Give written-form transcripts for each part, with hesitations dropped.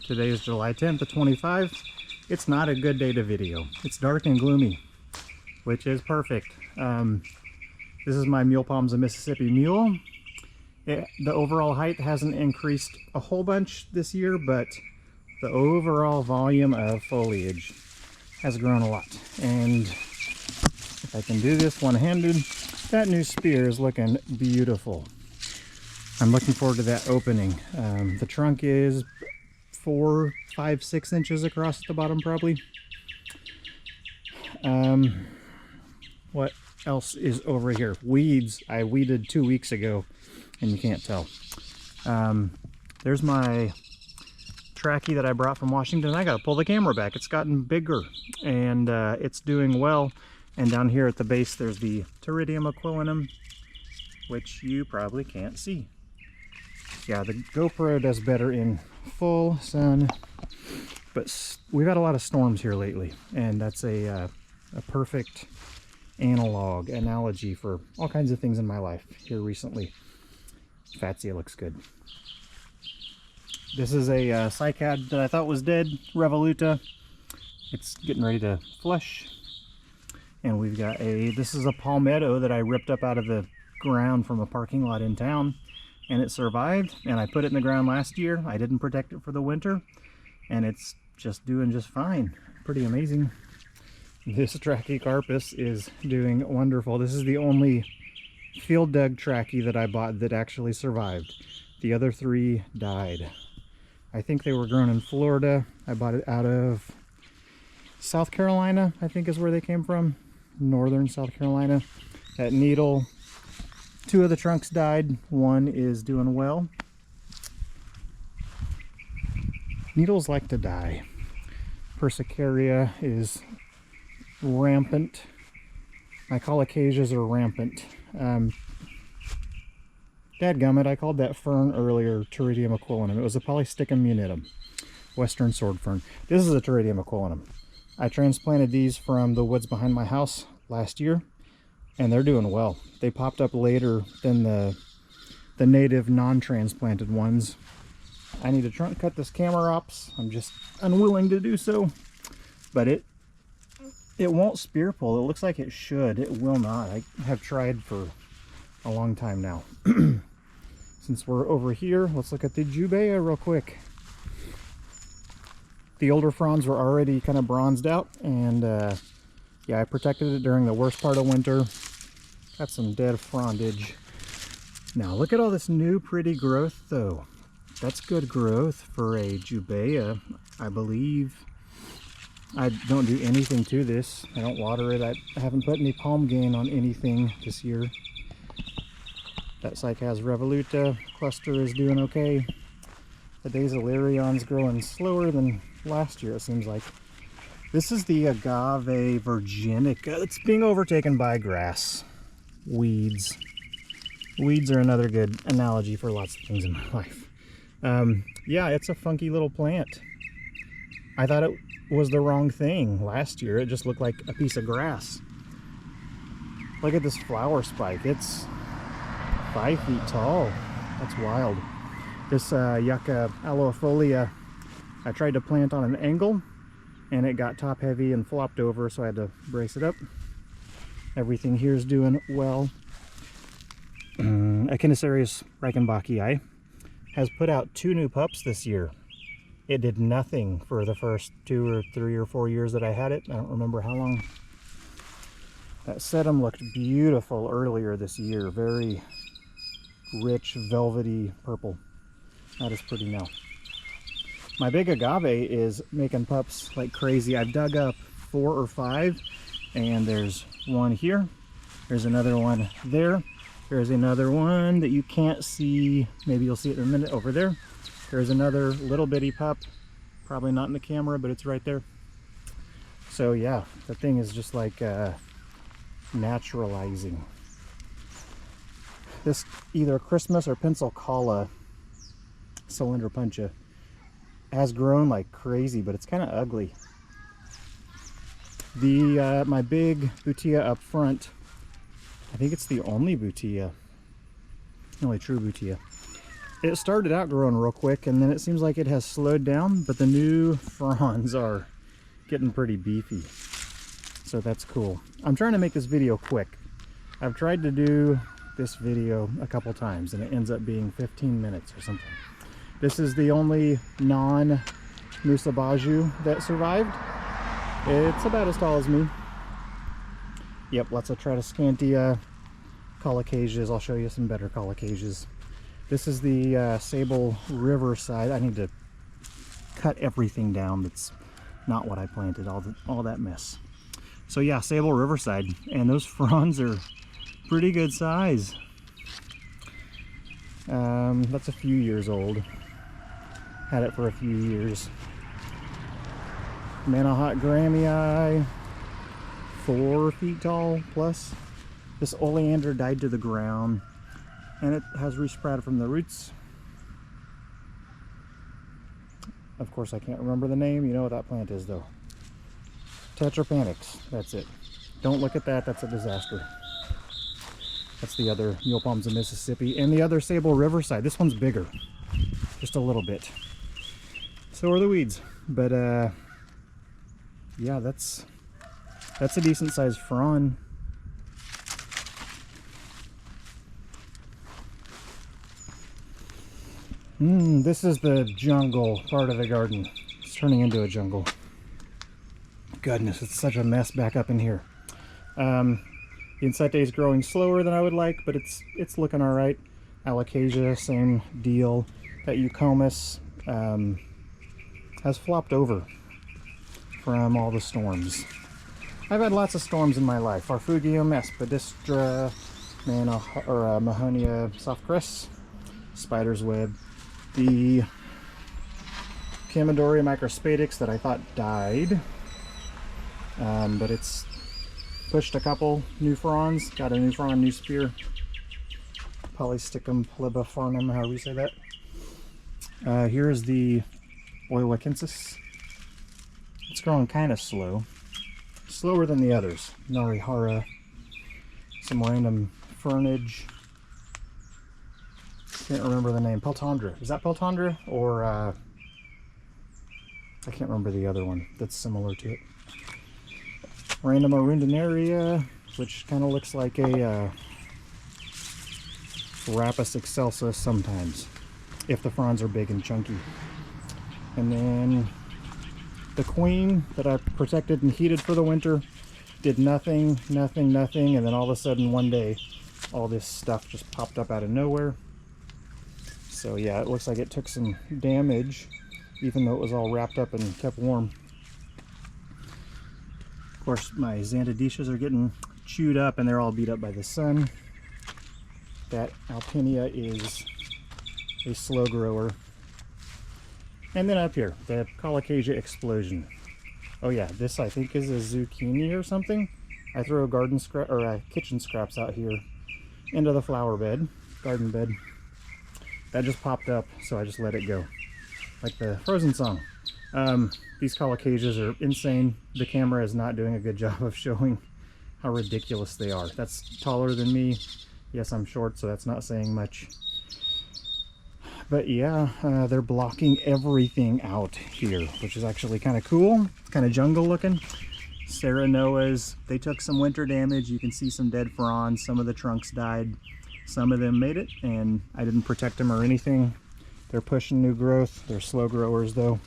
Today is July 10th of 25. It's not a good day to video. It's dark and gloomy, which is perfect. This is my Mule Palms of Mississippi mule. The overall height hasn't increased a whole bunch this year, but the overall volume of foliage has grown a lot. And if I can do this one-handed, that new spear is looking beautiful. I'm looking forward to that opening. The trunk is 4, 5, 6 inches across the bottom probably. What else is over here? Weeds. I weeded 2 weeks ago and you can't tell. There's my trachea that I brought from Washington. I gotta pull the camera back. It's gotten bigger and it's doing well. And down here at the base there's the Pteridium aquilonum, which you probably can't see. Yeah, the GoPro does better in full sun, but we've had a lot of storms here lately, and that's a perfect analogy for all kinds of things in my life here recently. Fatsia looks good. This is a cycad that I thought was dead, Revoluta. It's getting ready to flush. And we've got this is a palmetto that I ripped up out of the ground from a parking lot in town. And it survived, and I put it in the ground last year. I didn't protect it for the winter, and it's just doing just fine. Pretty amazing. This Trachycarpus is doing wonderful. This is the only field dug trachea that I bought that actually survived. The other 3 died. I think they were grown in Florida. I bought it out of South Carolina, I think is where they came from. Northern South Carolina. That needle, 2 of the trunks died. 1 is doing well. Needles like to die. Persicaria is rampant. My colocasias are rampant. Dadgummit, I called that fern earlier Pteridium aquilonum. It was a Polysticum unitum, western sword fern. This is a Pteridium aquilonum. I transplanted these from the woods behind my house last year, and they're doing well. They popped up later than the native non-transplanted ones. I need to trunk cut this Camerops. I'm just unwilling to do so. But it won't spear pull. It looks like it should. It will not. I have tried for a long time now. Since we're over here, let's look at the Jubea real quick. The older fronds were already kind of bronzed out, and yeah, I protected it during the worst part of winter. Got some dead frondage. Now look at all this new pretty growth though. That's good growth for a Jubea, I believe. I don't do anything to this. I don't water it. I haven't put any palm gain on anything this year. That Cycas Revoluta cluster is doing okay. The Daisylirion's growing slower than last year, it seems like. This is the Agave virginica. It's being overtaken by grass. Weeds. Weeds are another good analogy for lots of things in my life. Yeah, it's a funky little plant. I thought it was the wrong thing last year. It just looked like a piece of grass. Look at this flower spike. It's 5 feet tall. That's wild. This Yucca aloefolia, I tried to plant on an angle, and it got top heavy and flopped over, so I had to brace it up. Everything here is doing well. Echinacerius reichenbachii has put out 2 new pups this year. It did nothing for the first 2 or 3 or 4 years that I had it. I don't remember how long. That sedum looked beautiful earlier this year. Very rich, velvety purple. That is pretty now. My big agave is making pups like crazy. I've dug up 4 or 5, and there's one here. There's another one there. There's another one that you can't see. Maybe you'll see it in a minute over there. There's another little bitty pup. Probably not in the camera, but it's right there. So yeah, the thing is just like naturalizing. This either Christmas or Pensacola Cylindropuntia has grown like crazy, but it's kind of ugly. The my big Butia up front, I think it's the only Butia, the only true Butia. it started out growing real quick, and then it seems like it has slowed down, but the new fronds are getting pretty beefy. So that's cool. I'm trying to make this video quick. I've tried to do this video a couple times, and it ends up being 15 minutes or something. This is the only non-musabaju that survived. It's about as tall as me. Yep, lots of Tradescantia colocasias. I'll show you some better colocasias. This is the Sable Riverside. I need to cut everything down that's not what I planted, all that mess. So yeah, Sable Riverside, and those fronds are pretty good size. That's a few years old. Had it for a few years. Manahawk Grammii, 4 feet tall plus. This oleander died to the ground, and it has resprouted from the roots. Of course, I can't remember the name. You know what that plant is, though. Tetrapanix. That's it. Don't look at that. That's a disaster. That's the other Mule Palms of Mississippi, and the other Sable Riverside. This one's bigger, just a little bit. So are the weeds, but yeah, that's a decent sized frond. This is the jungle part of the garden. It's turning into a jungle. Goodness, it's such a mess back up in here. The Insectae is growing slower than I would like, but it's looking all right. Alocasia, same deal. That Eucomis has flopped over from all the storms. I've had lots of storms in my life. Farfugium, Aspidistra, Mahonia softcrest, spider's web. The Chamaedorea microspadix that I thought died, but it's pushed a couple new fronds, got a new frond, new spear. Polysticum plebiformum, however you say that. Here's the Oilacensis. It's growing kind of slow. Slower than the others. Narihara. Some random fernage. Can't remember the name. Peltondra. Is that Peltondra? Or, I can't remember the other one that's similar to it. Random arundinaria, which kind of looks like a Rapis excelsa sometimes, if the fronds are big and chunky. And then the queen that I protected and heated for the winter did nothing, and then all of a sudden one day all this stuff just popped up out of nowhere. So yeah, it looks like it took some damage, even though it was all wrapped up and kept warm. Of course, my Xanthodicias are getting chewed up and they're all beat up by the sun. That Alpinia is a slow grower. And then up here, the Colocasia Explosion. Oh yeah, this I think is a zucchini or something. I throw garden scrap or kitchen scraps out here into the flower bed, garden bed. That just popped up, so I just let it go, like the Frozen song. These Colocasias are insane. The camera is not doing a good job of showing how ridiculous they are. That's taller than me. Yes, I'm short, so that's not saying much. But yeah, they're blocking everything out here, which is actually kind of cool. It's kind of jungle looking. Serenoas, they took some winter damage. You can see some dead fronds. Some of the trunks died. Some of them made it, and I didn't protect them or anything. They're pushing new growth. They're slow growers though.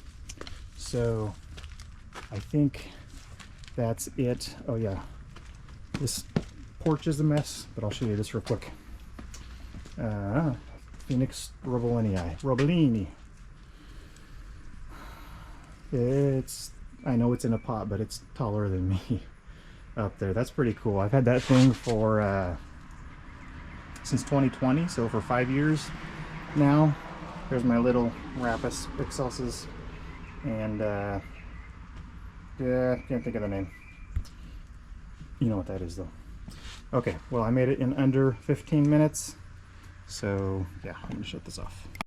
So I think that's it. Oh yeah, this porch is a mess, but I'll show you this real quick. Phoenix Robellini. I know it's in a pot, but it's taller than me up there. That's pretty cool. I've had that thing for since 2020, so for 5 years now. There's my little Rapis excelsas, and yeah, can't think of the name. You know what that is though. Okay, well I made it in under 15 minutes, so yeah, I'm gonna shut this off.